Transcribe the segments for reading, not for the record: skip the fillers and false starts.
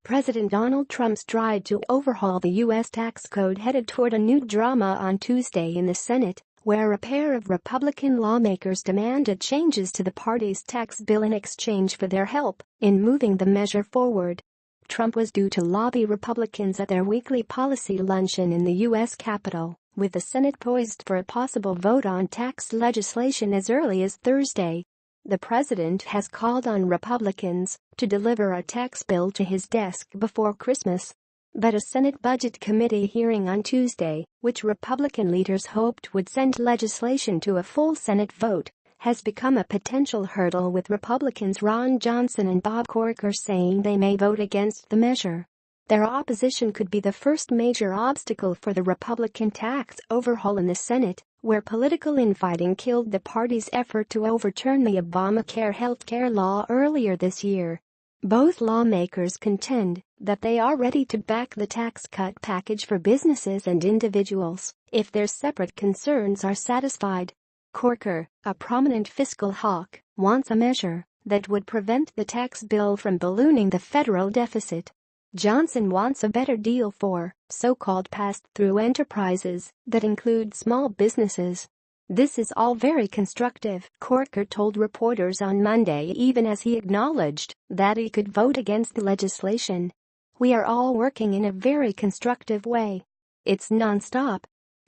President Donald Trump's drive to overhaul the U.S. tax code headed toward a new drama on Tuesday in the Senate, where a pair of Republican lawmakers demanded changes to the party's tax bill in exchange for their help in moving the measure forward. Trump was due to lobby Republicans at their weekly policy luncheon in the U.S. Capitol, with the Senate poised for a possible vote on tax legislation as early as Thursday. The president has called on Republicans to deliver a tax bill to his desk before Christmas. But a Senate Budget Committee hearing on Tuesday, which Republican leaders hoped would send legislation to a full Senate vote, has become a potential hurdle, with Republicans Ron Johnson and Bob Corker saying they may vote against the measure. Their opposition could be the first major obstacle for the Republican tax overhaul in the Senate, where political infighting killed the party's effort to overturn the Obamacare healthcare law earlier this year. Both lawmakers contend that they are ready to back the tax cut package for businesses and individuals if their separate concerns are satisfied. Corker, a prominent fiscal hawk, wants a measure that would prevent the tax bill from ballooning the federal deficit. Johnson wants a better deal for so-called pass-through enterprises that include small businesses. "This is all very constructive," Corker told reporters on Monday, even as he acknowledged that he could vote against the legislation. "We are all working in a very constructive way. It's nonstop."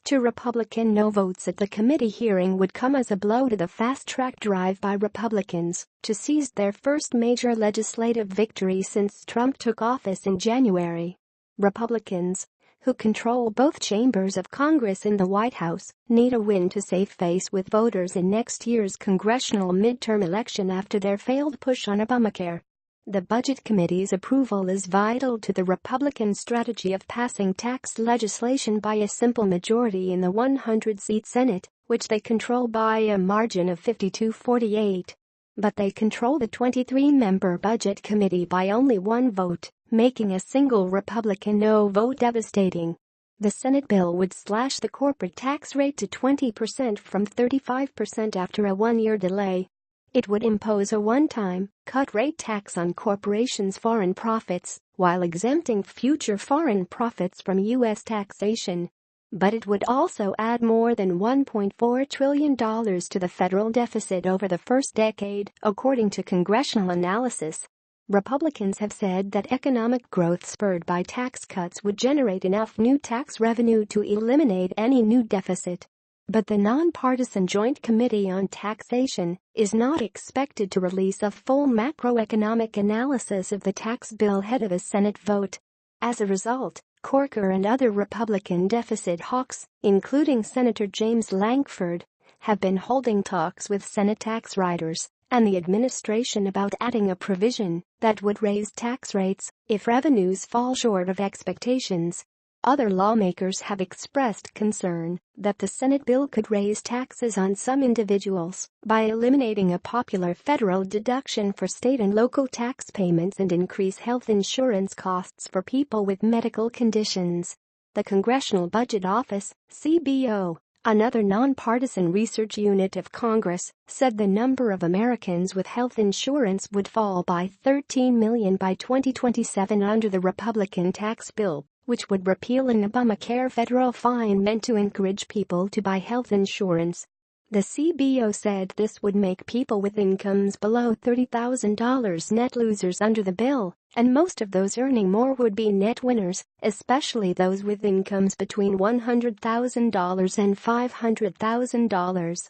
Two Republican no votes at the committee hearing would come as a blow to the fast-track drive by Republicans to seize their first major legislative victory since Trump took office in January. Republicans, who control both chambers of Congress in the White House, need a win to save face with voters in next year's congressional midterm election after their failed push on Obamacare. The Budget Committee's approval is vital to the Republican strategy of passing tax legislation by a simple majority in the 100-seat Senate, which they control by a margin of 52-48. But they control the 23-member Budget Committee by only one vote, making a single Republican no vote devastating. The Senate bill would slash the corporate tax rate to 20% from 35% after a one-year delay. It would impose a one-time, cut-rate tax on corporations' foreign profits, while exempting future foreign profits from U.S. taxation. But it would also add more than $1.4 trillion to the federal deficit over the first decade, according to congressional analysis. Republicans have said that economic growth spurred by tax cuts would generate enough new tax revenue to eliminate any new deficit. But the nonpartisan Joint Committee on Taxation is not expected to release a full macroeconomic analysis of the tax bill ahead of a Senate vote. As a result, Corker and other Republican deficit hawks, including Senator James Lankford, have been holding talks with Senate tax writers and the administration about adding a provision that would raise tax rates if revenues fall short of expectations. Other lawmakers have expressed concern that the Senate bill could raise taxes on some individuals by eliminating a popular federal deduction for state and local tax payments and increase health insurance costs for people with medical conditions. The Congressional Budget Office, CBO, another nonpartisan research unit of Congress, said the number of Americans with health insurance would fall by 13 million by 2027 under the Republican tax bill, which would repeal an Obamacare federal fine meant to encourage people to buy health insurance. The CBO said this would make people with incomes below $30,000 net losers under the bill, and most of those earning more would be net winners, especially those with incomes between $100,000 and $500,000.